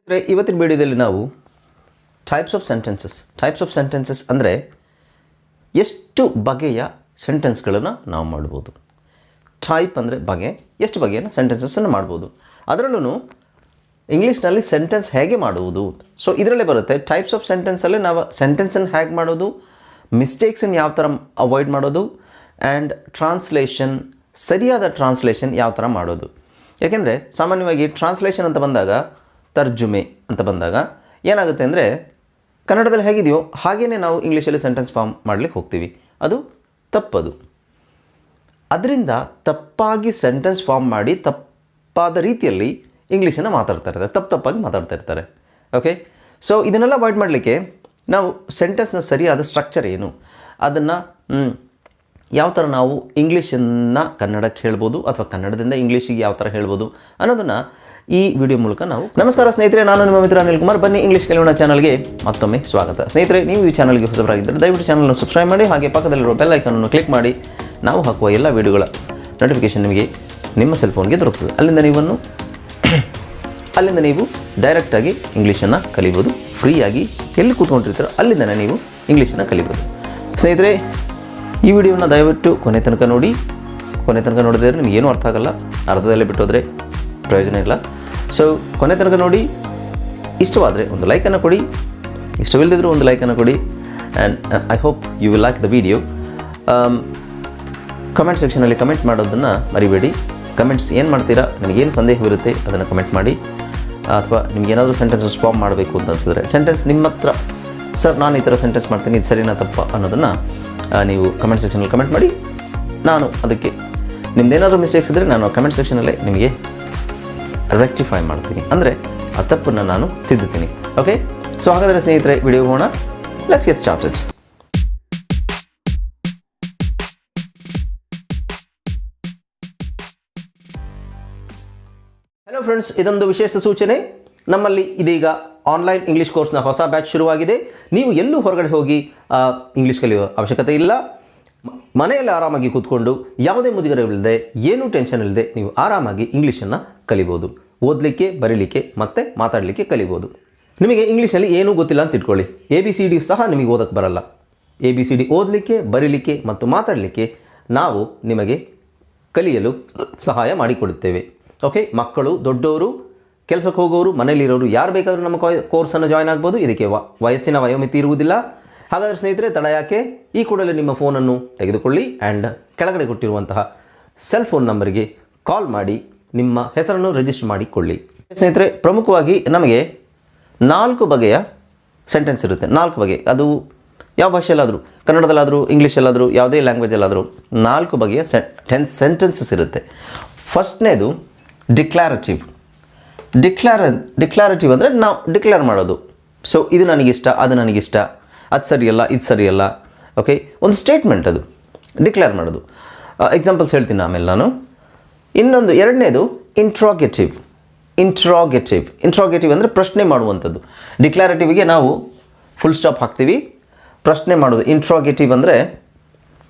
ಇವತ್ತಿನ ವಿಡಿಯೋದಲ್ಲಿ ನಾವು ಟೈಪ್ಸ್ ಆಫ್ ಸೆಂಟೆನ್ಸಸ್ ಅಂದರೆ ಎಷ್ಟು ಬಗೆಯ ಸೆಂಟೆನ್ಸ್ಗಳನ್ನು ನಾವು ಮಾಡ್ಬೋದು. ಟೈಪ್ ಅಂದರೆ ಬಗೆ, ಎಷ್ಟು ಬಗೆಯ ಸೆಂಟೆನ್ಸಸ್ಸನ್ನು ಮಾಡ್ಬೋದು. ಅದರಲ್ಲೂ ಇಂಗ್ಲೀಷ್ನಲ್ಲಿ ಸೆಂಟೆನ್ಸ್ ಹೇಗೆ ಮಾಡುವುದು. ಸೊ ಇದರಲ್ಲೇ ಬರುತ್ತೆ ಟೈಪ್ಸ್ ಆಫ್ ಸೆಂಟೆನ್ಸಲ್ಲಿ ನಾವು ಸೆಂಟೆನ್ಸನ್ನು ಹೇಗೆ ಮಾಡೋದು, ಮಿಸ್ಟೇಕ್ಸನ್ನು ಯಾವ ಥರ ಅವಾಯ್ಡ್ ಮಾಡೋದು, ಆ್ಯಂಡ್ ಟ್ರಾನ್ಸ್ಲೇಷನ್, ಸರಿಯಾದ ಟ್ರಾನ್ಸ್ಲೇಷನ್ ಯಾವ ಥರ ಮಾಡೋದು. ಯಾಕೆಂದರೆ ಸಾಮಾನ್ಯವಾಗಿ ಟ್ರಾನ್ಸ್ಲೇಷನ್ ಅಂತ ಬಂದಾಗ, ತರ್ಜುಮೆ ಅಂತ ಬಂದಾಗ ಏನಾಗುತ್ತೆ ಅಂದರೆ ಕನ್ನಡದಲ್ಲಿ ಹೇಗಿದೆಯೋ ಹಾಗೆಯೇ ನಾವು ಇಂಗ್ಲೀಷಲ್ಲಿ ಸೆಂಟೆನ್ಸ್ ಫಾರ್ಮ್ ಮಾಡಲಿಕ್ಕೆ ಹೋಗ್ತೀವಿ. ಅದು ತಪ್ಪದು. ಅದರಿಂದ ತಪ್ಪಾಗಿ ಸೆಂಟೆನ್ಸ್ ಫಾರ್ಮ್ ಮಾಡಿ ತಪ್ಪಾದ ರೀತಿಯಲ್ಲಿ ಇಂಗ್ಲೀಷನ್ನು ತಪ್ಪಾಗಿ ಮಾತಾಡ್ತಾ ಇರ್ತಾರೆ. ಓಕೆ, ಸೊ ಇದನ್ನೆಲ್ಲ ಅವಾಯ್ಡ್ ಮಾಡಲಿಕ್ಕೆ ನಾವು ಸೆಂಟೆನ್ಸ್ನ ಸರಿಯಾದ ಸ್ಟ್ರಕ್ಚರ್ ಏನು, ಅದನ್ನು ಯಾವ ಥರ ನಾವು ಇಂಗ್ಲೀಷನ್ನು ಕನ್ನಡಕ್ಕೆ ಹೇಳ್ಬೋದು ಅಥವಾ ಕನ್ನಡದಿಂದ ಇಂಗ್ಲೀಷಿಗೆ ಯಾವ ಥರ ಹೇಳ್ಬೋದು ಅನ್ನೋದನ್ನು ಈ ವಿಡಿಯೋ ಮೂಲಕ ನಾವು. ನಮಸ್ಕಾರ ಸ್ನೇಹಿತರೆ, ನಾನು ನಿಮ್ಮ ಮಿತ್ರ ಅನಿಲ್ಕುಮಾರ್. ಬನ್ನಿ ಇಂಗ್ಲೀಷ್ ಕಲಿಯೋಣ ಚಾನಲ್ಗೆ ಮತ್ತೊಮ್ಮೆ ಸ್ವಾಗತ. ಸ್ನೇಹಿತರೆ, ನೀವು ಈ ಚಾನಲ್ಗೆ ಹೊಸಬರಾಗಿದ್ದರೆ ದಯವಿಟ್ಟು ಚಾನಲ್ನ ಸಬ್ಸ್ಕ್ರೈಬ್ ಮಾಡಿ, ಹಾಗೆ ಪಕ್ಕದಲ್ಲಿರೋ ಬೆಲ್ ಐಕಾನನ್ನು ಕ್ಲಿಕ್ ಮಾಡಿ. ನಾವು ಹಾಕುವ ಎಲ್ಲ ವಿಡಿಯೋಗಳ ನೋಟಿಫಿಕೇಷನ್ ನಿಮಗೆ ನಿಮ್ಮ ಸೆಲ್ ಫೋನ್ಗೆ ದೊರಕುತ್ತದೆ. ಅಲ್ಲಿಂದ ನೀವು ಡೈರೆಕ್ಟಾಗಿ ಇಂಗ್ಲೀಷನ್ನು ಕಲಿಬೋದು. ಫ್ರೀಯಾಗಿ ಎಲ್ಲಿ ಕೂತ್ಕೊಂಡಿರ್ತೀರೋ ಅಲ್ಲಿಂದನೇ ನೀವು ಇಂಗ್ಲೀಷನ್ನು ಕಲಿಬೋದು. ಸ್ನೇಹಿತರೆ, ಈ ವಿಡಿಯೋನ ದಯವಿಟ್ಟು ಕೊನೆ ತನಕ ನೋಡಿ. ಕೊನೆ ತನಕ ನೋಡಿದ್ರೆ ನಿಮಗೇನು ಅರ್ಥ ಆಗಲ್ಲ, ಅರ್ಧದಲ್ಲೇ ಬಿಟ್ಟೋದ್ರೆ ಪ್ರಯೋಜನ ಇಲ್ಲ. ಸೊ ಕೊನೆ ತನಕ ನೋಡಿ. ಇಷ್ಟವಾದರೆ ಒಂದು ಲೈಕನ್ನು ಕೊಡಿ, ಇಷ್ಟವಿಲ್ಲದಿದ್ದರೂ ಒಂದು ಲೈಕನ್ನು ಕೊಡಿ. And I hope you will like the video. Comment ಸೆಕ್ಷನಲ್ಲಿ ಕಮೆಂಟ್ ಮಾಡೋದನ್ನು ಮರಿಬೇಡಿ. ಕಮೆಂಟ್ಸ್ ಏನು ಮಾಡ್ತೀರಾ, ನಿಮಗೇನು ಸಂದೇಹವಿರುತ್ತೆ ಅದನ್ನು ಕಮೆಂಟ್ ಮಾಡಿ. ಅಥವಾ ನಿಮಗೇನಾದರೂ ಸೆಂಟೆನ್ಸಸ್ ಫಾರ್ಮ್ ಮಾಡಬೇಕು ಅಂತ ಅನಿಸಿದ್ರೆ, ಸೆಂಟೆನ್ಸ್ ನಿಮ್ಮ ಹತ್ರ ಸರ್ ನಾನು ಈ ಥರ ಸೆಂಟೆನ್ಸ್ ಮಾಡ್ತೀನಿ, ಇದು ಸರಿನಾ ತಪ್ಪ ಅನ್ನೋದನ್ನು ನೀವು ಕಮೆಂಟ್ ಸೆಕ್ಷನಲ್ಲಿ ಕಮೆಂಟ್ ಮಾಡಿ. ನಾನು ಅದಕ್ಕೆ ನಿಮ್ದೇನಾದರೂ ಮಿಸ್ಟೇಕ್ಸ್ ಇದ್ದರೆ ನಾನು ಕಮೆಂಟ್ ಸೆಕ್ಷನಲ್ಲೇ ನಿಮಗೆ ರೆಕ್ಟಿಫೈ ಮಾಡ್ತೀನಿ, ಅಂದರೆ ಆ ತಪ್ಪನ್ನು ನಾನು ತಿದ್ದುತ್ತೀನಿ. ಓಕೆ, ಸೊ ಹಾಗಾದರೆ ಸ್ನೇಹಿತರೆ, ವಿಡಿಯೋ ಹೋಗೋಣ. Let's get started. Hello friends, ಇದೊಂದು ವಿಶೇಷ ಸೂಚನೆ. ನಮ್ಮಲ್ಲಿ ಇದೀಗ ಆನ್ಲೈನ್ ಇಂಗ್ಲೀಷ್ ಕೋರ್ಸ್ನ ಹೊಸ ಬ್ಯಾಚ್ ಶುರುವಾಗಿದೆ. ನೀವು ಎಲ್ಲೂ ಹೊರಗಡೆ ಹೋಗಿ ಇಂಗ್ಲೀಷ್ ಕಲಿಯುವ ಅವಶ್ಯಕತೆ ಇಲ್ಲ. ಮನೆಯಲ್ಲಿ ಆರಾಮಾಗಿ ಕೂತ್ಕೊಂಡು ಯಾವುದೇ ಮುಜುಗರವಿಲ್ಲದೆ, ಏನೂ ಟೆನ್ಷನ್ ಇಲ್ಲದೆ ನೀವು ಆರಾಮಾಗಿ ಇಂಗ್ಲೀಷನ್ನು ಕಲಿಬೋದು. ಓದಲಿಕ್ಕೆ, ಬರೀಲಿಕ್ಕೆ ಮತ್ತು ಮಾತಾಡಲಿಕ್ಕೆ ಕಲಿಬೋದು. ನಿಮಗೆ ಇಂಗ್ಲೀಷಲ್ಲಿ ಏನೂ ಗೊತ್ತಿಲ್ಲ ಅಂತ ಇಟ್ಕೊಳ್ಳಿ, ABCD ಸಹ ನಿಮಗೆ ಓದಕ್ಕೆ ಬರಲ್ಲ. ABCD ಓದಲಿಕ್ಕೆ, ಬರೀಲಿಕ್ಕೆ ಮತ್ತು ಮಾತಾಡಲಿಕ್ಕೆ ನಾವು ನಿಮಗೆ ಕಲಿಯಲು ಸಹಾಯ ಮಾಡಿಕೊಡುತ್ತೇವೆ. ಓಕೆ, ಮಕ್ಕಳು, ದೊಡ್ಡವರು, ಕೆಲಸಕ್ಕೆ ಹೋಗೋರು, ಮನೇಲಿರೋರು ಯಾರು ಬೇಕಾದರೂ ನಮ್ಮ ಕೋರ್ಸನ್ನು ಜಾಯ್ನ್ ಆಗ್ಬೋದು. ಇದಕ್ಕೆ ವಯಸ್ಸಿನ ವಯೋಮಿತಿ ಇರುವುದಿಲ್ಲ. ಹಾಗಾದರೆ ಸ್ನೇಹಿತರೆ, ತಡ ಯಾಕೆ, ಈ ಕೂಡಲೇ ನಿಮ್ಮ ಫೋನನ್ನು ತೆಗೆದುಕೊಳ್ಳಿ ಆ್ಯಂಡ್ ಕೆಳಗಡೆ ಕೊಟ್ಟಿರುವಂತಹ ಸೆಲ್ ಫೋನ್ ನಂಬರಿಗೆ ಕಾಲ್ ಮಾಡಿ ನಿಮ್ಮ ಹೆಸರನ್ನು ರಿಜಿಸ್ಟರ್ ಮಾಡಿಕೊಳ್ಳಿ. ಸ್ನೇಹಿತರೆ, ಪ್ರಮುಖವಾಗಿ ನಮಗೆ 4 ಬಗೆಯ ಸೆಂಟೆನ್ಸ್ ಇರುತ್ತೆ. 4 ಬಗೆ. ಅದು ಯಾವ ಭಾಷೆಯಲ್ಲಾದರೂ, ಕನ್ನಡದಲ್ಲಾದರೂ, ಇಂಗ್ಲೀಷಲ್ಲಾದರೂ, ಯಾವುದೇ ಲ್ಯಾಂಗ್ವೇಜಲ್ಲಾದರೂ 4 ಬಗೆಯ ಸೆಂಟೆನ್ಸಸ್ ಇರುತ್ತೆ. ಫಸ್ಟ್ನೇದು ಡಿಕ್ಲಾರೇಟಿವ್. ಡಿಕ್ಲಾರೇಟಿವ್ ಅಂದರೆ ನಾವು ಡಿಕ್ಲೇರ್ ಮಾಡೋದು. ಸೊ ಇದು ನನಗಿಷ್ಟ, ಅದು ನನಗಿಷ್ಟ, ಅದು ಸರಿಯಲ್ಲ, ಇದು ಸರಿಯಲ್ಲ. ಓಕೆ, ಒಂದು ಸ್ಟೇಟ್ಮೆಂಟ್, ಅದು ಡಿಕ್ಲೇರ್ ಮಾಡೋದು. ಎಕ್ಸಾಂಪಲ್ಸ್ ಹೇಳ್ತೀನಿ ಆಮೇಲೆ ನಾನು. ಇನ್ನೊಂದು ಎರಡನೇದು ಇಂಟ್ರಾಗೇಟಿವ್ ಅಂದರೆ ಪ್ರಶ್ನೆ ಮಾಡುವಂಥದ್ದು. ಡಿಕ್ಲಾರೇಟಿವ್ಗೆ ನಾವು ಫುಲ್ ಸ್ಟಾಪ್ ಹಾಕ್ತೀವಿ, ಪ್ರಶ್ನೆ ಮಾಡೋದು. ಇಂಟ್ರಾಗೇಟಿವ್ ಅಂದರೆ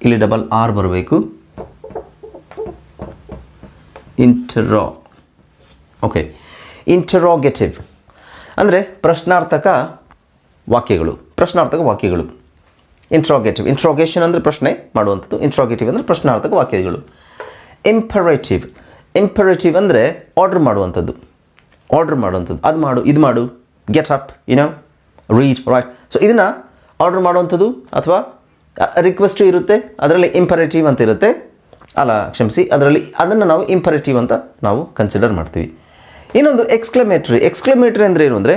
ಇಲ್ಲಿ ಡಬಲ್ ಆರ್ ಬರಬೇಕು. ಇಂಟರೋಗೇಟಿವ್ ಅಂದರೆ ಪ್ರಶ್ನಾರ್ಥಕ ವಾಕ್ಯಗಳು. ಇಂಟ್ರೋಗೇಷನ್ ಅಂದರೆ ಪ್ರಶ್ನೆ ಮಾಡುವಂಥದ್ದು, ಇಂಟ್ರೋಗೇಟಿವ್ ಅಂದರೆ ಪ್ರಶ್ನಾರ್ಥಕ ವಾಕ್ಯಗಳು. ಇಂಪರೇಟಿವ್ ಅಂದರೆ ಆರ್ಡರ್ ಮಾಡುವಂಥದ್ದು. ಅದು ಮಾಡು, ಇದು ಮಾಡು, get up, read, right. So ಇದನ್ನು ಆರ್ಡರ್ ಮಾಡುವಂಥದ್ದು ಅಥವಾ ರಿಕ್ವೆಸ್ಟು ಇರುತ್ತೆ, ಅದರಲ್ಲಿ ಇಂಪರೇಟಿವ್ ಅಂತ ಇರುತ್ತೆ. ಅದನ್ನು ನಾವು ಇಂಪರೇಟಿವ್ ಅಂತ ನಾವು ಕನ್ಸಿಡರ್ ಮಾಡ್ತೀವಿ. ಇನ್ನೊಂದು ಎಕ್ಸ್ಕ್ಲಮೇಟ್ರಿ ಅಂದರೆ ಏನು ಅಂದರೆ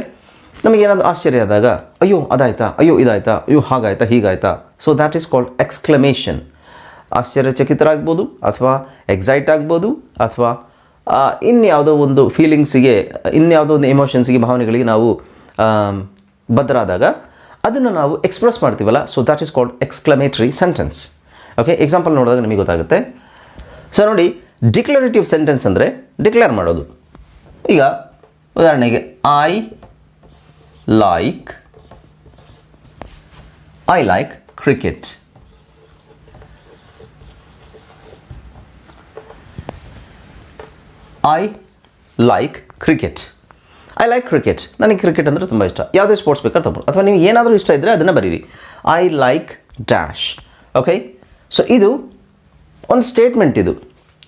ನಮಗೇನಾದರೂ ಆಶ್ಚರ್ಯ ಆದಾಗ, ಅಯ್ಯೋ ಅದಾಯ್ತಾ, ಅಯ್ಯೋ ಇದಾಯ್ತಾ, ಅಯ್ಯೋ ಹಾಗಾಯ್ತಾ, ಹೀಗಾಯ್ತಾ. So that is called exclamation. ಆಶ್ಚರ್ಯಚಕಿತರಾಗ್ಬೋದು, ಅಥವಾ ಎಕ್ಸೈಟ್ ಆಗ್ಬೋದು, ಅಥವಾ ಇನ್ಯಾವುದೋ ಒಂದು ಫೀಲಿಂಗ್ಸಿಗೆ, ಇನ್ಯಾವುದೋ ಒಂದು ಎಮೋಷನ್ಸ್ಗೆ, ಭಾವನೆಗಳಿಗೆ ನಾವು ಬದ್ಧರಾದಾಗ ಅದನ್ನು ನಾವು ಎಕ್ಸ್ಪ್ರೆಸ್ ಮಾಡ್ತೀವಲ್ಲ. So that is called exclamatory sentence. Okay, example ನೋಡಿದಾಗ ನಿಮಗೆ ಗೊತ್ತಾಗುತ್ತೆ. ಸೊ ನೋಡಿ, ಡಿಕ್ಲರೇಟಿವ್ ಸೆಂಟೆನ್ಸ್ ಅಂದರೆ ಡಿಕ್ಲೇರ್ ಮಾಡೋದು. ಈಗ ಉದಾಹರಣೆಗೆ I like cricket. I like cricket. I like cricket, ನನಗೆ ಕ್ರಿಕೆಟ್ ಅಂದರೆ ತುಂಬ ಇಷ್ಟ. ಯಾವುದೇ ಸ್ಪೋರ್ಟ್ಸ್ ಬೇಕಾದ್ರೆ ತಗೊಳ್ಬೋದು, ಅಥವಾ ನೀವು ಏನಾದರೂ ಇಷ್ಟ ಇದ್ದರೆ ಅದನ್ನು ಬರೀರಿ. I like dash. Okay, so ಇದು ಒಂದು ಸ್ಟೇಟ್ಮೆಂಟ್, ಇದು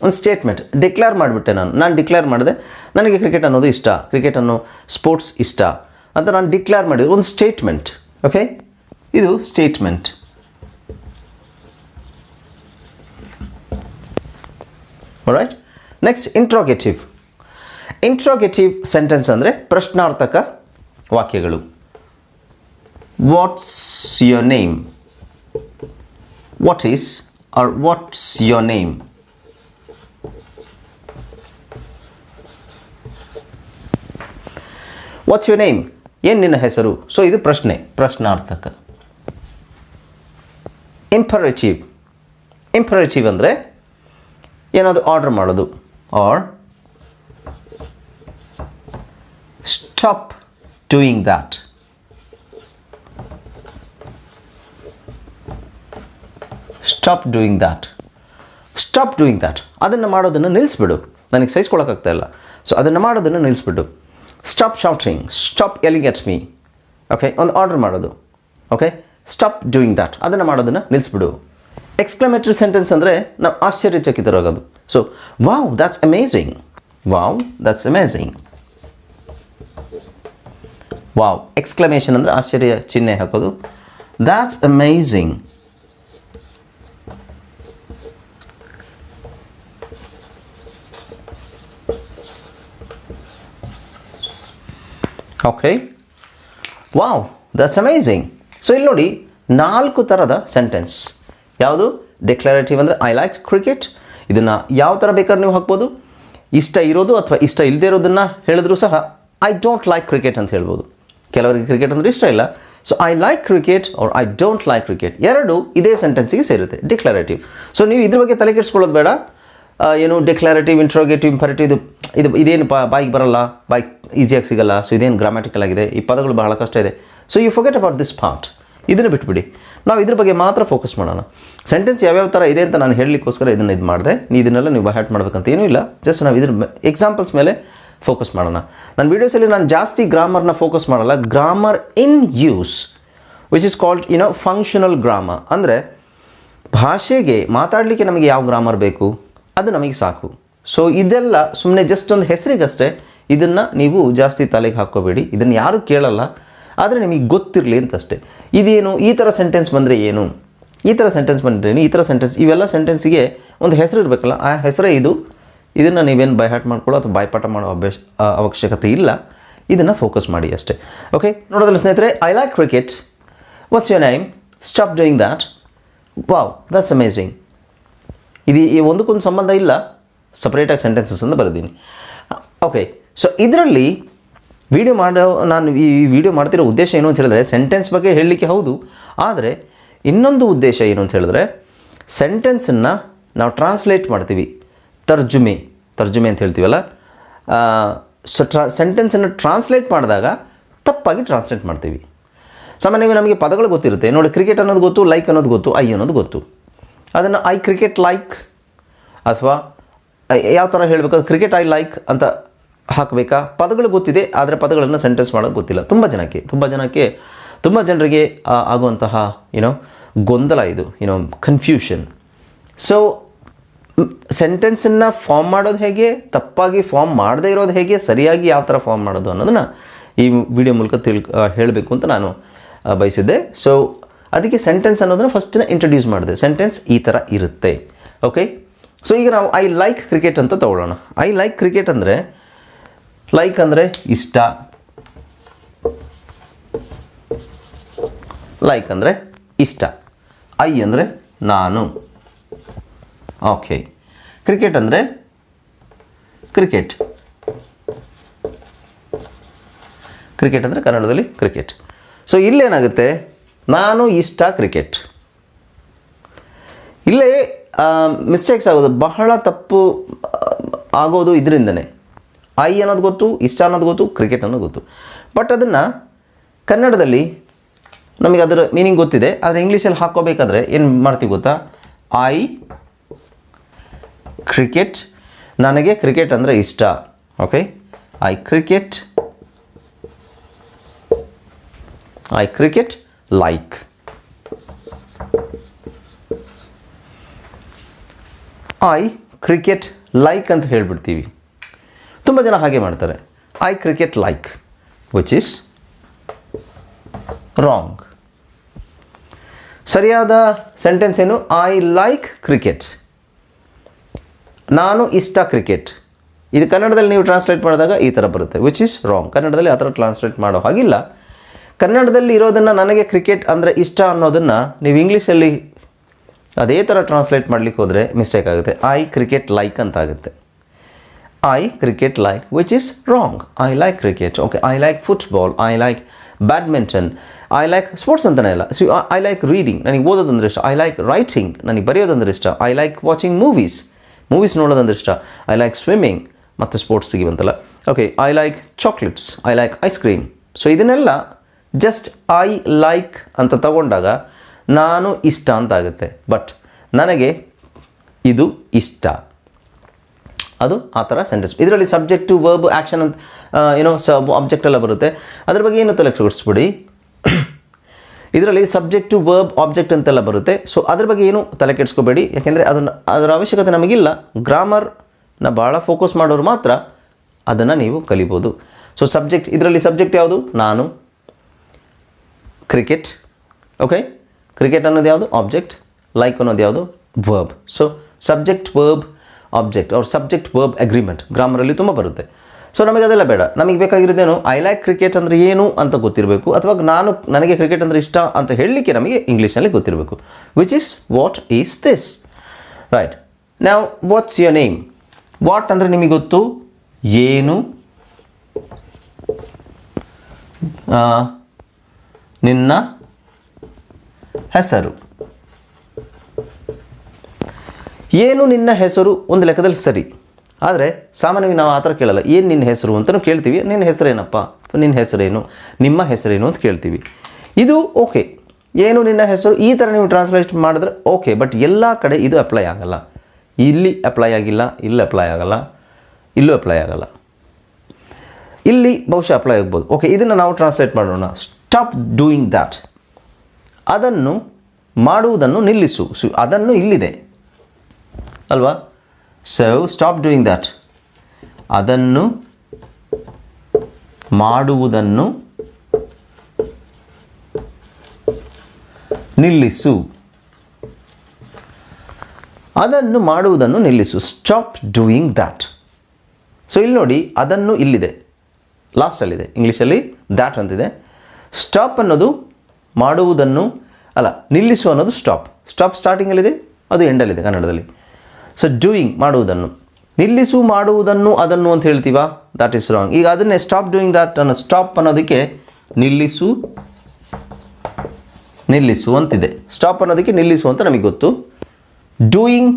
ಒಂದು ಸ್ಟೇಟ್ಮೆಂಟ್. ಡಿಕ್ಲೇರ್ ಮಾಡಿಬಿಟ್ಟೆ ನಾನು ಡಿಕ್ಲೇರ್ ಮಾಡಿದೆ ನನಗೆ ಕ್ರಿಕೆಟ್ ಅನ್ನೋದು ಇಷ್ಟ, ಕ್ರಿಕೆಟ್ ಅನ್ನೋ ಸ್ಪೋರ್ಟ್ಸ್ ಇಷ್ಟ ಅಂತ ನಾನು ಡಿಕ್ಲೇರ್ ಮಾಡಿದ್ದು ಒಂದು ಸ್ಟೇಟ್ಮೆಂಟ್. ಓಕೆ, ಇದು statement. Right. Next interrogative. Interrogative sentence ಅಂದರೆ ಪ್ರಶ್ನಾರ್ಥಕ ವಾಕ್ಯಗಳು. What's your name, what is or what's your name. What's your name, ಏನು ನಿನ್ನ ಹೆಸರು. ಸೊ ಇದು ಪ್ರಶ್ನೆ, ಪ್ರಶ್ನಾರ್ಥಕ. ಇಂಪರೇಟಿವ್. ಇಂಪರೇಟಿವ್ ಅಂದರೆ ಏನಾದರೂ ಆರ್ಡರ್ ಮಾಡೋದು. Or stop doing that. Stop doing that. Stop doing that, ಅದನ್ನು ಮಾಡೋದನ್ನು ನಿಲ್ಲಿಸ್ಬಿಡು, ನನಗೆ ಸಹಿಸ್ಕೊಳಕ್ಕಾಗ್ತಾ ಇಲ್ಲ, ಸೊ ಅದನ್ನು ಮಾಡೋದನ್ನು ನಿಲ್ಲಿಸ್ಬಿಡು. Stop shouting, stop yelling at me. Okay, ಒಂದು ಆರ್ಡರ್ ಮಾಡೋದು. ಓಕೆ, ಸ್ಟಾಪ್ ಡೂಯಿಂಗ್ ದ್ಯಾಟ್, ಅದನ್ನು ಮಾಡೋದನ್ನು ನಿಲ್ಲಿಸ್ಬಿಡು. ಎಕ್ಸ್ಕ್ಲಮೇಟರಿ ಸೆಂಟೆನ್ಸ್ ಅಂದರೆ ನಾವು ಆಶ್ಚರ್ಯಚಕಿತರಾಗೋದು. So wow that's amazing, wow that's amazing. Wow, exclamation ಅಂದರೆ ಆಶ್ಚರ್ಯ ಚಿಹ್ನೆ ಹಾಕೋದು. That's amazing. Okay, wow that's amazing. So ಇಲ್ಲಿ ನೋಡಿ 4 ಥರದ ಸೆಂಟೆನ್ಸ್. ಯಾವುದು? ಡಿಕ್ಲರೇಟಿವ್ ಅಂದರೆ ಐ ಲೈಕ್ ಕ್ರಿಕೆಟ್. ಇದನ್ನು ಯಾವ ಥರ ಬೇಕಾದ್ರೆ ನೀವು ಹಾಕ್ಬೋದು. ಇಷ್ಟ ಇರೋದು ಅಥವಾ ಇಷ್ಟ ಇಲ್ಲದೆ ಇರೋದನ್ನು ಹೇಳಿದ್ರು ಸಹ ಐ ಡೋಂಟ್ ಲೈಕ್ ಕ್ರಿಕೆಟ್ ಅಂತ ಹೇಳ್ಬೋದು. ಕೆಲವರಿಗೆ ಕ್ರಿಕೆಟ್ ಅಂದರೆ ಇಷ್ಟ ಇಲ್ಲ, so I like cricket or I don't like cricket, ಎರಡು ಇದೇ ಸೆಂಟೆನ್ಸಿಗೆ ಸೇರುತ್ತೆ, ಡಿಕ್ಲರೇಟಿವ್. ಸೊ ನೀವು ಇದ್ರ ಬಗ್ಗೆ ತಲೆ ಕೆಡಿಸ್ಕೊಳ್ಳೋದು ಬೇಡ. ಏನು ಡಿಕ್ಲರೇಟಿವ್, ಇಂಟ್ರೋಗೇಟಿವ್, ಇಂಪರೇಟಿವ್ ಇದೇನು ಬಾಯಿಗೆ ಬರಲ್ಲ, ಬಾಯಿಗೆ ಈಸಿಯಾಗಿ ಸಿಗಲ್ಲ, ಸೊ ಇದೇನು ಗ್ರಾಮ್ಯಾಟಿಕಲ್ ಆಗಿದೆ, ಈ ಪದಗಳು ಬಹಳ ಕಷ್ಟ ಇದೆ. So you forget about this part, ಇದನ್ನು ಬಿಟ್ಬಿಡಿ. ನಾವು ಇದ್ರ ಬಗ್ಗೆ ಮಾತ್ರ ಫೋಕಸ್ ಮಾಡೋಣ. ಸೆಂಟೆನ್ಸ್ ಯಾವ್ಯಾವ ಥರ ಇದೆ ಅಂತ ನಾನು ಹೇಳಲಿಕ್ಕೋಸ್ಕರ ಇದನ್ನು ಇದು ಮಾಡಿದೆ. ಇದನ್ನೆಲ್ಲ ನೀವು ಬಹ್ಯಾಟ್ ಮಾಡ್ಬೇಕಂತ ಏನೂ ಇಲ್ಲ, ಜಸ್ಟ್ ನಾವು ಇದ್ರ ಎಕ್ಸಾಂಪಲ್ಸ್ ಮೇಲೆ ಫೋಕಸ್ ಮಾಡೋಣ. ನನ್ನ ವೀಡಿಯೋಸಲ್ಲಿ ನಾನು ಜಾಸ್ತಿ ಗ್ರಾಮರ್ನ ಫೋಕಸ್ ಮಾಡಲ್ಲ. Grammar in use which is called functional grammar. ಅಂದರೆ ಭಾಷೆಗೆ ಮಾತಾಡಲಿಕ್ಕೆ ನಮಗೆ ಯಾವ ಗ್ರಾಮರ್ ಬೇಕು ಅದು ನಮಗೆ ಸಾಕು. ಸೊ ಇದೆಲ್ಲ ಸುಮ್ಮನೆ ಜಸ್ಟ್ ಒಂದು ಹೆಸರಿಗಷ್ಟೇ, ಇದನ್ನು ನೀವು ಜಾಸ್ತಿ ತಲೆಗೆ ಹಾಕ್ಕೋಬೇಡಿ. ಇದನ್ನು ಯಾರೂ ಕೇಳಲ್ಲ, ಆದರೆ ನಿಮಗೆ ಗೊತ್ತಿರಲಿ ಅಂತಷ್ಟೇ. ಇದೇನು, ಈ ಥರ ಸೆಂಟೆನ್ಸ್ ಬಂದರೆ ಏನು, ಈ ಥರ ಸೆಂಟೆನ್ಸ್ ಬಂದ್ರೇನು, ಈ ಥರ ಸೆಂಟೆನ್ಸ್, ಇವೆಲ್ಲ ಸೆಂಟೆನ್ಸಿಗೆ ಒಂದು ಹೆಸರು ಇರಬೇಕಲ್ಲ, ಆ ಹೆಸರೇ ಇದು. ಇದನ್ನು ನೀವೇನು ಬೈಹಾಟ್ ಮಾಡ್ಕೊಳ್ಳೋ ಅಥವಾ ಬಾಯ್ಪಾಠ ಮಾಡೋ ಅವಶ್ಯಕತೆ ಇಲ್ಲ. ಇದನ್ನು ಫೋಕಸ್ ಮಾಡಿ ಅಷ್ಟೇ. ಓಕೆ, ನೋಡೋದಲ್ಲ ಸ್ನೇಹಿತರೆ, I like cricket, what's your name, stop doing that, wow that's amazing. ಇದು ಒಂದಕ್ಕೊಂದು ಸಂಬಂಧ ಇಲ್ಲ, ಸಪ್ರೇಟಾಗಿ ಸೆಂಟೆನ್ಸಸ್ ಅಂತ ಬರೆದೀನಿ. ಓಕೆ, ಸೊ ಇದರಲ್ಲಿ ನಾನು ಈ ವಿಡಿಯೋ ಮಾಡ್ತಿರೋ ಉದ್ದೇಶ ಏನು ಅಂತ ಹೇಳಿದ್ರೆ, ಸೆಂಟೆನ್ಸ್ ಬಗ್ಗೆ ಹೇಳಲಿಕ್ಕೆ ಹೌದು, ಆದರೆ ಇನ್ನೊಂದು ಉದ್ದೇಶ ಏನು ಅಂತ ಹೇಳಿದ್ರೆ, ಸೆಂಟೆನ್ಸನ್ನು ನಾವು ಟ್ರಾನ್ಸ್ಲೇಟ್ ಮಾಡ್ತೀವಿ, ತರ್ಜುಮೆ ಅಂತ ಹೇಳ್ತೀವಲ್ಲ. ಸೊ ಸೆಂಟೆನ್ಸನ್ನು ಟ್ರಾನ್ಸ್ಲೇಟ್ ಮಾಡಿದಾಗ ತಪ್ಪಾಗಿ ಟ್ರಾನ್ಸ್ಲೇಟ್ ಮಾಡ್ತೀವಿ. ಸಾಮಾನ್ಯವಾಗಿ ನಮಗೆ ಪದಗಳು ಗೊತ್ತಿರುತ್ತೆ ನೋಡಿ, ಕ್ರಿಕೆಟ್ ಅನ್ನೋದು ಗೊತ್ತು, ಲೈಕ್ ಅನ್ನೋದು ಗೊತ್ತು, ಐ ಅನ್ನೋದು ಗೊತ್ತು. ಅದನ್ನು ಐ ಕ್ರಿಕೆಟ್ ಲೈಕ್ ಅಥವಾ ಯಾವ ಥರ ಹೇಳಬೇಕು, ಕ್ರಿಕೆಟ್ ಐ ಲೈಕ್ ಅಂತ ಹಾಕಬೇಕಾ, ಪದಗಳು ಗೊತ್ತಿದೆ, ಆದರೆ ಪದಗಳನ್ನು ಸೆಂಟೆನ್ಸ್ ಮಾಡೋದು ಗೊತ್ತಿಲ್ಲ ತುಂಬ ಜನರಿಗೆ ಆಗುವಂತಹ ಗೊಂದಲ ಇದು, ಕನ್ಫ್ಯೂಷನ್. ಸೊ ಸೆಂಟೆನ್ಸನ್ನು ಫಾರ್ಮ್ ಮಾಡೋದು ಹೇಗೆ, ತಪ್ಪಾಗಿ ಫಾರ್ಮ್ ಮಾಡದೇ ಇರೋದು ಹೇಗೆ, ಸರಿಯಾಗಿ ಯಾವ ಥರ ಫಾರ್ಮ್ ಮಾಡೋದು ಅನ್ನೋದನ್ನು ಈ ವಿಡಿಯೋ ಮೂಲಕ ಹೇಳಬೇಕು ಅಂತ ನಾನು ಬಯಸಿದ್ದೆ. ಸೊ ಅದಕ್ಕೆ ಸೆಂಟೆನ್ಸ್ ಅನ್ನೋದನ್ನು ಫಸ್ಟಿನ ಇಂಟ್ರೊಡ್ಯೂಸ್ ಮಾಡಿದೆ. ಸೆಂಟೆನ್ಸ್ ಈ ಥರ ಇರುತ್ತೆ. ಓಕೆ, ಸೊ ಈಗ ನಾವು ಐ ಲೈಕ್ ಕ್ರಿಕೆಟ್ ಅಂತ ತಗೊಳ್ಳೋಣ. ಐ ಲೈಕ್ ಕ್ರಿಕೆಟ್ ಅಂದರೆ, ಲೈಕ್ ಅಂದರೆ ಇಷ್ಟ, ಲೈಕ್ ಅಂದರೆ ಇಷ್ಟ, ಐ ಅಂದರೆ ನಾನು. ಓಕೆ, ಕ್ರಿಕೆಟ್ ಅಂದರೆ ಕ್ರಿಕೆಟ್ ಅಂದರೆ ಕನ್ನಡದಲ್ಲಿ ಕ್ರಿಕೆಟ್. ಸೊ ಇಲ್ಲೇನಾಗುತ್ತೆ, ನಾನು ಇಷ್ಟ ಕ್ರಿಕೆಟ್. ಇಲ್ಲೇ ಮಿಸ್ಟೇಕ್ಸ್ ಆಗೋದು, ಬಹಳ ತಪ್ಪು ಆಗೋದು ಇದರಿಂದನೇ. ಐ ಅನ್ನೋದು ಗೊತ್ತು, ಇಷ್ಟ ಅನ್ನೋದು ಗೊತ್ತು, ಕ್ರಿಕೆಟ್ ಅನ್ನೋದು ಗೊತ್ತು, ಬಟ್ ಅದನ್ನು ಕನ್ನಡದಲ್ಲಿ ನಮಗೆ ಅದರ ಮೀನಿಂಗ್ ಗೊತ್ತಿದೆ, ಆದರೆ ಇಂಗ್ಲೀಷಲ್ಲಿ ಹಾಕ್ಕೋಬೇಕಾದ್ರೆ ಏನು ಮಾಡ್ತೀವಿ ಗೊತ್ತಾ, ಐ ಕ್ರಿಕೆಟ್, ನನಗೆ ಕ್ರಿಕೆಟ್ ಅಂದರೆ ಇಷ್ಟ. Okay, I cricket I cricket like. I cricket like ಅಂತ ಹೇಳಿಬಿಡ್ತೀವಿ. ತುಂಬ ಜನ ಹಾಗೆ ಮಾಡ್ತಾರೆ. I cricket like which is wrong. ಸರಿಯಾದ ಸೆಂಟೆನ್ಸ್ ಏನು? I like cricket. ನಾನು ಇಷ್ಟ ಕ್ರಿಕೆಟ್. ಇದು ಕನ್ನಡದಲ್ಲಿ ನೀವು ಟ್ರಾನ್ಸ್ಲೇಟ್ ಮಾಡಿದಾಗ ಈ ಥರ ಬರುತ್ತೆ, ವಿಚ್ ಈಸ್ ರಾಂಗ್. ಕನ್ನಡದಲ್ಲಿ ಆ ಥರ ಟ್ರಾನ್ಸ್ಲೇಟ್ ಮಾಡೋ ಹಾಗಿಲ್ಲ. ಕನ್ನಡದಲ್ಲಿ ಇರೋದನ್ನು ನನಗೆ ಕ್ರಿಕೆಟ್ ಅಂದರೆ ಇಷ್ಟ ಅನ್ನೋದನ್ನು ನೀವು ಇಂಗ್ಲೀಷಲ್ಲಿ ಅದೇ ಥರ ಟ್ರಾನ್ಸ್ಲೇಟ್ ಮಾಡಲಿಕ್ಕೆ ಹೋದರೆ ಮಿಸ್ಟೇಕ್ ಆಗುತ್ತೆ. ಐ ಕ್ರಿಕೆಟ್ ಲೈಕ್ ಅಂತ ಆಗುತ್ತೆ. I cricket like which is wrong. I like cricket. Okay, I like football, I like badminton, I like sports ಅಂತಲೇ ಇಲ್ಲ. ಐ ಲೈಕ್ ರೀಡಿಂಗ್, ನನಗೆ ಓದೋದಂದ್ರೆ ಇಷ್ಟ. ಐ ಲೈಕ್ ರೈಟಿಂಗ್, ನನಗೆ ಬರೆಯೋದಂದ್ರೆ ಇಷ್ಟ. ಐ ಲೈಕ್ ವಾಚಿಂಗ್ ಮೂವೀಸ್ ನೋಡೋದಂದ್ರೆ ಇಷ್ಟ. I like swimming, ಮತ್ತು ಸ್ಪೋರ್ಟ್ಸಿಗೆ ಬಂತಲ್ಲ. Okay, I like chocolates, I like ice cream. So ಇದನ್ನೆಲ್ಲ ಜಸ್ಟ್ ಐ ಲೈಕ್ ಅಂತ ತಗೊಂಡಾಗ ನಾನು ಇಷ್ಟ ಅಂತ ಆಗುತ್ತೆ. ಬಟ್ ನನಗೆ ಇದು ಇಷ್ಟ, ಅದು ಆ ಥರ ಸೆಂಟೆನ್ಸ್. ಇದರಲ್ಲಿ ಸಬ್ಜೆಕ್ಟು ವರ್ಬ್ ಆ್ಯಕ್ಷನ್ ಅಂತ ಆಬ್ಜೆಕ್ಟ್ ಎಲ್ಲ ಬರುತ್ತೆ. ಅದ್ರ ಬಗ್ಗೆ ಏನು ತಲೆ ಕೆಡಿಸ್ಬಿಡಿ. ಇದರಲ್ಲಿ ಸಬ್ಜೆಕ್ಟು ವರ್ಬ್ ಆಬ್ಜೆಕ್ಟ್ ಅಂತೆಲ್ಲ ಬರುತ್ತೆ. ಸೊ ಅದ್ರ ಬಗ್ಗೆ ಏನು ತಲೆ ಕೆಡಿಸ್ಕೋಬೇಡಿ, ಯಾಕೆಂದರೆ ಅದರ ಅವಶ್ಯಕತೆ ನಮಗಿಲ್ಲ. ಗ್ರಾಮರ್ನ ಭಾಳ ಫೋಕಸ್ ಮಾಡೋರು ಮಾತ್ರ ಅದನ್ನು ನೀವು ಕಲಿಬೋದು. ಸೊ ಸಬ್ಜೆಕ್ಟ್, ಇದರಲ್ಲಿ ಸಬ್ಜೆಕ್ಟ್ ಯಾವುದು? ನಾನು. ಕ್ರಿಕೆಟ್. ಓಕೆ, ಕ್ರಿಕೆಟ್ ಅನ್ನೋದು ಯಾವುದು? ಆಬ್ಜೆಕ್ಟ್. ಲೈಕ್ ಅನ್ನೋದು ಯಾವುದು? Verb. So subject verb object ಅವ್ರ ಸಬ್ಜೆಕ್ಟ್ ವರ್ಬ್ ಅಗ್ರಿಮೆಂಟ್ ಗ್ರಾಮರಲ್ಲಿ ತುಂಬ ಬರುತ್ತೆ. ಸೊ ನಮಗೆ ಅದೆಲ್ಲ ಬೇಡ. ನಮಗೆ ಬೇಕಾಗಿರೋದೇನು? ಐ ಲೈಕ್ ಕ್ರಿಕೆಟ್ ಅಂದರೆ ಏನು ಅಂತ ಗೊತ್ತಿರಬೇಕು, ಅಥವಾ ನನಗೆ ಕ್ರಿಕೆಟ್ ಅಂದರೆ ಇಷ್ಟ ಅಂತ ಹೇಳಲಿಕ್ಕೆ ನಮಗೆ ಇಂಗ್ಲೀಷ್ನಲ್ಲಿ ಗೊತ್ತಿರಬೇಕು. Which is what is this, right. ನಾವು ವಾಟ್ಸ್ ಯುವರ್ ನೇಮ್. ವಾಟ್ ಅಂದರೆ ನಿಮಗೆ ಗೊತ್ತು, ಏನು, ನಿನ್ನ ಹೆಸರು. ಏನು ನಿನ್ನ ಹೆಸರು ಒಂದು ಲೆಕ್ಕದಲ್ಲಿ ಸರಿ, ಆದರೆ ಸಾಮಾನ್ಯವಾಗಿ ನಾವು ಆ ಥರ ಕೇಳಲ್ಲ. ಏನು ನಿನ್ನ ಹೆಸರು ಅಂತಲೂ ಕೇಳ್ತೀವಿ. ನಿನ್ನ ಹೆಸರೇನಪ್ಪ, ನಿನ್ನ ಹೆಸರೇನು, ನಿಮ್ಮ ಹೆಸರೇನು ಅಂತ ಕೇಳ್ತೀವಿ. ಇದು ಓಕೆ. ಏನು ನಿನ್ನ ಹೆಸರು ಈ ಥರ ನೀವು ಟ್ರಾನ್ಸ್ಲೇಟ್ ಮಾಡಿದ್ರೆ ಓಕೆ. ಬಟ್ ಎಲ್ಲ ಕಡೆ ಇದು ಅಪ್ಲೈ ಆಗಲ್ಲ. ಇಲ್ಲಿ ಅಪ್ಲೈ ಆಗಿಲ್ಲ, ಇಲ್ಲಿ ಅಪ್ಲೈ ಆಗಲ್ಲ, ಇಲ್ಲೂ ಅಪ್ಲೈ ಆಗಲ್ಲ. ಇಲ್ಲಿ ಬಹುಶಃ ಅಪ್ಲೈ ಆಗ್ಬೋದು. ಓಕೆ, ಇದನ್ನು ನಾವು ಟ್ರಾನ್ಸ್ಲೇಟ್ ಮಾಡೋಣ. Stop doing that. ಅದನ್ನು ಮಾಡುವುದನ್ನು ನಿಲ್ಲಿಸು. ಅದನ್ನು ಇಲ್ಲಿದೆ ಅಲ್ವಾ? So stop doing that. ಅದನ್ನು ಮಾಡುವುದನ್ನು ನಿಲ್ಲಿಸು. ಅದನ್ನು ಮಾಡುವುದನ್ನು ನಿಲ್ಲಿಸು. Stop doing that. ಸೊ ಇಲ್ಲಿ ನೋಡಿ, ಅದನ್ನು ಇಲ್ಲಿದೆ, ಲಾಸ್ಟಲ್ಲಿದೆ. ಇಂಗ್ಲೀಷಲ್ಲಿ ದ್ಯಾಟ್ ಅಂತಿದೆ. ಸ್ಟಾಪ್ ಅನ್ನೋದು ಮಾಡುವುದನ್ನು ಅಲ್ಲ, ನಿಲ್ಲಿಸು ಅನ್ನೋದು ಸ್ಟಾಪ್. ಸ್ಟಾಪ್ ಸ್ಟಾರ್ಟಿಂಗಲ್ಲಿದೆ, ಅದು ಎಂಡಲ್ಲಿದೆ ಕನ್ನಡದಲ್ಲಿ. ಸೊ ಡೂಯಿಂಗ್ ಮಾಡುವುದನ್ನು, ನಿಲ್ಲಿಸು ಮಾಡುವುದನ್ನು ಅದನ್ನು ಅಂತ ಹೇಳ್ತೀವಾ? That is wrong. ಈಗ ಅದನ್ನೇ ಸ್ಟಾಪ್ ಡೂಯಿಂಗ್ ದ್ಯಾಟ್ ಅನ್ನೋ ಸ್ಟಾಪ್ ಅನ್ನೋದಕ್ಕೆ ನಿಲ್ಲಿಸು ಅಂತಿದೆ. ಸ್ಟಾಪ್ ಅನ್ನೋದಕ್ಕೆ ನಿಲ್ಲಿಸು ಅಂತ ನಮಗೆ ಗೊತ್ತು. ಡೂಯಿಂಗ್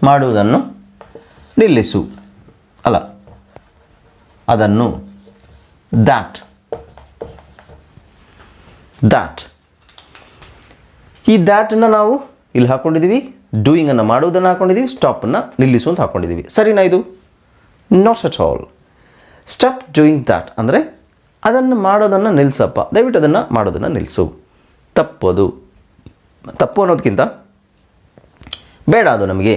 ಮಾಡುವುದನ್ನು ನಿಲ್ಲಿಸು ಅಲ್ಲ, ಅದನ್ನು ದ್ಯಾಟ್. ಈ ದ್ಯಾಟನ್ನು ನಾವು ಇಲ್ಲಿ ಹಾಕ್ಕೊಂಡಿದ್ದೀವಿ, ಡೂಯಿಂಗನ್ನು ಮಾಡುವುದನ್ನು ಹಾಕ್ಕೊಂಡಿದ್ದೀವಿ, ಸ್ಟಾಪನ್ನು ನಿಲ್ಲಿಸು ಅಂತ ಹಾಕ್ಕೊಂಡಿದ್ದೀವಿ. ಸರಿನಾ ಇದು? Not at all. Stop doing that ಅಂದರೆ ಅದನ್ನು ಮಾಡೋದನ್ನು ನಿಲ್ಲಿಸಪ್ಪ, ದಯವಿಟ್ಟು ಅದನ್ನು ಮಾಡೋದನ್ನು ನಿಲ್ಲಿಸು. ತಪ್ಪು ಅನ್ನೋದಕ್ಕಿಂತ ಬೇಡ ಅದು ನಮಗೆ.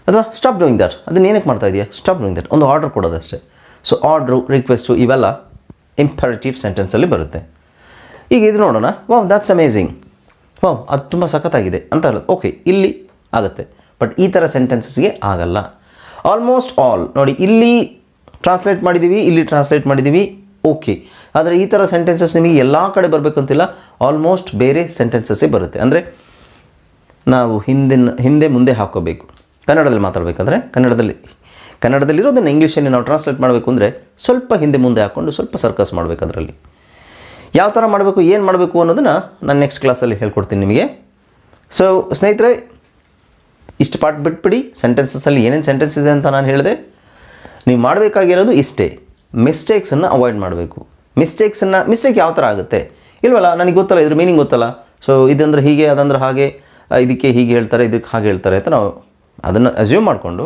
ಅಥವಾ ಸ್ಟಾಪ್ ಡೂಯಿಂಗ್ ದ್ಯಾಟ್, ಅದನ್ನು ಏನಕ್ಕೆ ಮಾಡ್ತಾ ಇದೆಯಾ? ಸ್ಟಾಪ್ ಡೂಯಿಂಗ್ ದ್ಯಾಟ್ ಒಂದು ಆರ್ಡರ್ ಕೊಡೋದಷ್ಟೇ. ಸೊ ಆರ್ಡ್ರು, ರಿಕ್ವೆಸ್ಟು ಇವೆಲ್ಲ ಇಂಪರೇಟಿವ್ ಸೆಂಟೆನ್ಸಲ್ಲಿ ಬರುತ್ತೆ. ಈಗ ಇದು ನೋಡೋಣ. Wow, that's amazing. ವಾವ್, ಅದು ತುಂಬ ಸಖತ್ತಾಗಿದೆ ಅಂತ ಹೇಳೋದು. ಓಕೆ, ಇಲ್ಲಿ ಆಗುತ್ತೆ. ಬಟ್ ಈ ಥರ ಸೆಂಟೆನ್ಸಸ್ಗೆ ಆಗಲ್ಲ. ಆಲ್ಮೋಸ್ಟ್ ಆಲ್ ನೋಡಿ, ಇಲ್ಲಿ ಟ್ರಾನ್ಸ್ಲೇಟ್ ಮಾಡಿದ್ದೀವಿ, ಇಲ್ಲಿ ಟ್ರಾನ್ಸ್ಲೇಟ್ ಮಾಡಿದ್ದೀವಿ, ಓಕೆ. ಆದರೆ ಈ ಥರ ಸೆಂಟೆನ್ಸಸ್ ನಿಮಗೆ ಎಲ್ಲ ಕಡೆ ಬರಬೇಕಂತಿಲ್ಲ. ಆಲ್ಮೋಸ್ಟ್ ಬೇರೆ ಸೆಂಟೆನ್ಸಸ್ಸೇ ಬರುತ್ತೆ. ಅಂದರೆ ನಾವು ಹಿಂದೆ ಮುಂದೆ ಹಾಕ್ಕೋಬೇಕು. ಕನ್ನಡದಲ್ಲಿ ಮಾತಾಡಬೇಕಂದ್ರೆ ಕನ್ನಡದಲ್ಲಿರೋದನ್ನು ಇಂಗ್ಲೀಷಲ್ಲಿ ನಾವು ಟ್ರಾನ್ಸ್ಲೇಟ್ ಮಾಡಬೇಕು ಅಂದರೆ ಸ್ವಲ್ಪ ಹಿಂದೆ ಮುಂದೆ ಹಾಕ್ಕೊಂಡು ಸ್ವಲ್ಪ ಸರ್ಕಸ್ ಮಾಡಬೇಕು. ಅದರಲ್ಲಿ ಯಾವ ಥರ ಮಾಡಬೇಕು, ಏನು ಮಾಡಬೇಕು ಅನ್ನೋದನ್ನು ನಾನು ನೆಕ್ಸ್ಟ್ ಕ್ಲಾಸಲ್ಲಿ ಹೇಳ್ಕೊಡ್ತೀನಿ ನಿಮಗೆ. ಸೊ ಸ್ನೇಹಿತರೆ, ಇಷ್ಟು ಪಾರ್ಟ್ ಬಿಟ್ಬಿಡಿ. ಸೆಂಟೆನ್ಸಸ್ಸಲ್ಲಿ ಏನೇನು ಸೆಂಟೆನ್ಸ್ ಇದೆ ಅಂತ ನಾನು ಹೇಳಿದೆ. ನೀವು ಮಾಡಬೇಕಾಗಿರೋದು ಇಷ್ಟೇ, ಮಿಸ್ಟೇಕ್ಸನ್ನು ಅವಾಯ್ಡ್ ಮಾಡಬೇಕು. ಮಿಸ್ಟೇಕ್ ಯಾವ ಥರ ಆಗುತ್ತೆ ಇಲ್ವಲ್ಲ, ನನಗೆ ಗೊತ್ತಲ್ಲ, ಇದ್ರ ಮೀನಿಂಗ್ ಗೊತ್ತಲ್ಲ. ಸೊ ಇದಂದ್ರೆ ಹೀಗೆ, ಅದಂದ್ರೆ ಹಾಗೆ, ಇದಕ್ಕೆ ಹೀಗೆ ಹೇಳ್ತಾರೆ, ಇದಕ್ಕೆ ಹಾಗೆ ಹೇಳ್ತಾರೆ ಅಂತ ನಾವು ಅದನ್ನು ಅಸ್ಯೂಮ್ ಮಾಡಿಕೊಂಡು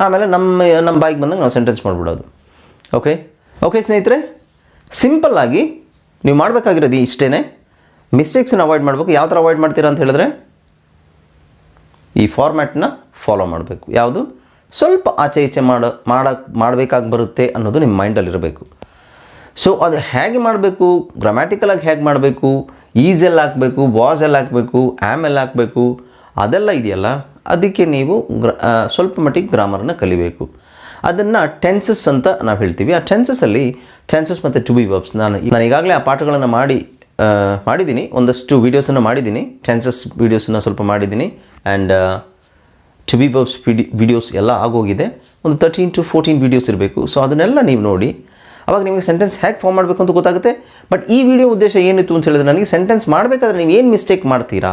ಆಮೇಲೆ ನಮ್ಮ ಬಾಯಿಗೆ ಬಂದಂಗೆ ನಾವು ಸೆಂಟೆನ್ಸ್ ಮಾಡಿಬಿಡೋದು. ಓಕೆ ಸ್ನೇಹಿತರೆ, ಸಿಂಪಲ್ಲಾಗಿ ನೀವು ಮಾಡಬೇಕಾಗಿರೋದು ಇಷ್ಟೇ. ಮಿಸ್ಟೇಕ್ಸನ್ನ ಅವಾಯ್ಡ್ ಮಾಡಬೇಕು. ಯಾವ ಥರ ಅವಾಯ್ಡ್ ಮಾಡ್ತೀರಾ ಅಂತ ಹೇಳಿದ್ರೆ ಈ ಫಾರ್ಮ್ಯಾಟ್ನ ಫಾಲೋ ಮಾಡಬೇಕು. ಯಾವುದು ಸ್ವಲ್ಪ ಆಚೆ ಈಚೆ ಮಾಡಬೇಕಾಗಿ ಬರುತ್ತೆ ಅನ್ನೋದು ನಿಮ್ಮ ಮೈಂಡಲ್ಲಿರಬೇಕು. ಸೊ ಅದು ಹೇಗೆ ಮಾಡಬೇಕು, ಗ್ರಾಮ್ಯಾಟಿಕಲಾಗಿ ಹೇಗೆ ಮಾಡಬೇಕು, ಈಸೆಲ್ಲಿ ಹಾಕಬೇಕು, ವಾಸಲ್ಲಿ ಹಾಕಬೇಕು, ಆಮೇಲೆ ಹಾಕಬೇಕು, ಅದೆಲ್ಲ ಇದೆಯಲ್ಲ, ಅದಕ್ಕೆ ನೀವು ಸ್ವಲ್ಪ ಮಟ್ಟಿಗೆ ಗ್ರಾಮರನ್ನ ಕಲಿಬೇಕು. ಅದನ್ನು ಟೆನ್ಸಸ್ ಅಂತ ನಾವು ಹೇಳ್ತೀವಿ. ಆ ಟೆನ್ಸಸ್ ಮತ್ತು ಟು ಬಿ ವರ್ಬ್ಸ್ ನಾನು ಈಗಾಗಲೇ ಆ ಪಾಠಗಳನ್ನು ಮಾಡಿದ್ದೀನಿ. ಒಂದಷ್ಟು ವೀಡಿಯೋಸನ್ನು ಮಾಡಿದ್ದೀನಿ. ಟೆನ್ಸಸ್ ವೀಡಿಯೋಸನ್ನು ಸ್ವಲ್ಪ ಮಾಡಿದ್ದೀನಿ. And to be verbs videos ಎಲ್ಲ ಆಗೋಗಿದೆ. ಒಂದು 13 to 14 ವೀಡಿಯೋಸ್ ಇರಬೇಕು. ಸೊ ಅದನ್ನೆಲ್ಲ ನೀವು ನೋಡಿ, ಅವಾಗ ನಿಮಗೆ ಸೆಂಟೆನ್ಸ್ ಹೇಗೆ ಫಾರ್ಮ್ ಮಾಡಬೇಕು ಅಂತ ಗೊತ್ತಾಗುತ್ತೆ. ಬಟ್ ಈ ವಿಡಿಯೋ ಉದ್ದೇಶ ಏನಿತ್ತು ಅಂತ ಹೇಳಿದ್ರೆ, ನನಗೆ ಸೆಂಟೆನ್ಸ್ ಮಾಡಬೇಕಾದ್ರೆ ನೀವು ಏನು ಮಿಸ್ಟೇಕ್ ಮಾಡ್ತೀರಾ,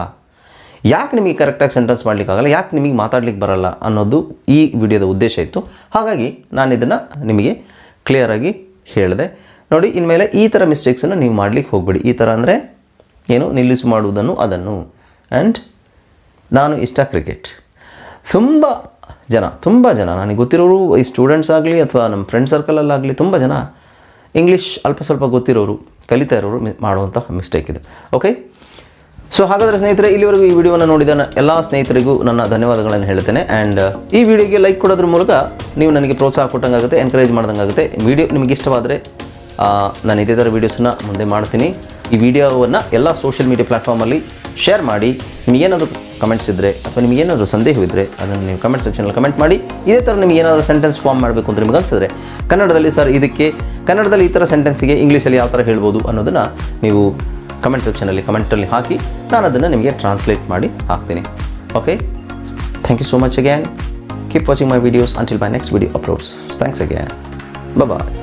ಯಾಕೆ ನಿಮಗೆ ಕರೆಕ್ಟಾಗಿ ಸೆಂಟೆನ್ಸ್ ಮಾಡಲಿಕ್ಕಾಗಲ್ಲ, ಯಾಕೆ ನಿಮಗೆ ಮಾತಾಡ್ಲಿಕ್ಕೆ ಬರಲ್ಲ ಅನ್ನೋದು ಈ ವಿಡಿಯೋದ ಉದ್ದೇಶ ಇತ್ತು. ಹಾಗಾಗಿ ನಾನು ಇದನ್ನು ನಿಮಗೆ ಕ್ಲಿಯರಾಗಿ ಹೇಳಿದೆ. ನೋಡಿ, ಇನ್ಮೇಲೆ ಈ ಥರ ಮಿಸ್ಟೇಕ್ಸನ್ನು ನೀವು ಮಾಡಲಿಕ್ಕೆ ಹೋಗಬೇಡಿ. ಈ ಥರ ಅಂದರೆ ಏನು, ನಿಲ್ಲಿಸು ಮಾಡುವುದನ್ನು ಅದನ್ನು. ಆ್ಯಂಡ್ ನಾನು ಇಷ್ಟ ಕ್ರಿಕೆಟ್. ತುಂಬ ಜನ ನನಗೆ ಗೊತ್ತಿರೋರು, ಈ ಸ್ಟೂಡೆಂಟ್ಸ್ ಆಗಲಿ ಅಥವಾ ನಮ್ಮ ಫ್ರೆಂಡ್ ಸರ್ಕಲಲ್ಲಾಗಲಿ ತುಂಬ ಜನ ಇಂಗ್ಲೀಷ್ ಅಲ್ಪ ಸ್ವಲ್ಪ ಗೊತ್ತಿರೋರು, ಕಲಿತಾ ಇರೋರು ಮಾಡುವಂಥ ಮಿಸ್ಟೇಕ್ ಇದೆ. ಓಕೆ, ಸೊ ಹಾಗಾದರೆ ಸ್ನೇಹಿತರೆ, ಇಲ್ಲಿವರೆಗೂ ಈ ವಿಡಿಯೋವನ್ನು ನೋಡಿದ ಎಲ್ಲ ಸ್ನೇಹಿತರಿಗೂ ನನ್ನ ಧನ್ಯವಾದಗಳನ್ನು ಹೇಳ್ತೇನೆ. ಆ್ಯಂಡ್ ಈ ವಿಡಿಯೋಗೆ ಲೈಕ್ ಕೊಡೋದ್ರ ಮೂಲಕ ನೀವು ನನಗೆ ಪ್ರೋತ್ಸಾಹ ಕೊಟ್ಟಂಗಾಗುತ್ತೆ, ಎನ್ಕರೇಜ್ ಮಾಡ್ದಂಗಾಗುತ್ತೆ. ವಿಡಿಯೋ ನಿಮಗೆ ಇಷ್ಟವಾದರೆ ನಾನು ಇದೇ ಥರ ವೀಡಿಯೋಸನ್ನು ಮುಂದೆ ಮಾಡ್ತೀನಿ. ಈ ವಿಡಿಯೋವನ್ನು ಎಲ್ಲ ಸೋಷಿಯಲ್ ಮೀಡಿಯಾ ಪ್ಲ್ಯಾಟ್ಫಾರ್ಮಲ್ಲಿ ಶೇರ್ ಮಾಡಿ. ನಿಮಗೇನಾದರೂ ಕಮೆಂಟ್ಸ್ ಇದ್ದರೆ ಅಥವಾ ನಿಮಗೇನಾದರೂ ಸಂದೇಹವಿದ್ದರೆ ಅದನ್ನು ನೀವು ಕಮೆಂಟ್ ಸೆಕ್ಷನಲ್ಲಿ ಕಮೆಂಟ್ ಮಾಡಿ. ಇದೇ ಥರ ನಿಮಗೆ ಏನಾದರೂ ಸೆಂಟೆನ್ಸ್ ಫಾರ್ಮ್ ಮಾಡಬೇಕು ಅಂತ ನಿಮಗೆ ಅನಿಸಿದ್ರೆ ಕನ್ನಡದಲ್ಲಿ ಕನ್ನಡದಲ್ಲಿ ಈ ಥರ ಸೆಂಟೆನ್ಸಿಗೆ ಇಂಗ್ಲೀಷಲ್ಲಿ ಯಾವ ಥರ ಹೇಳ್ಬೋದು ಅನ್ನೋದನ್ನು ನೀವು ಕಮೆಂಟ್ ಸೆಕ್ಷನಲ್ಲಿ ಕಮೆಂಟಲ್ಲಿ ಹಾಕಿ, ನಾನು ಅದನ್ನು ನಿಮಗೆ ಟ್ರಾನ್ಸ್ಲೇಟ್ ಮಾಡಿ ಹಾಕ್ತೀನಿ. Okay, thank you so much again. Keep watching my videos until my next video uploads. Thanks again. Bye.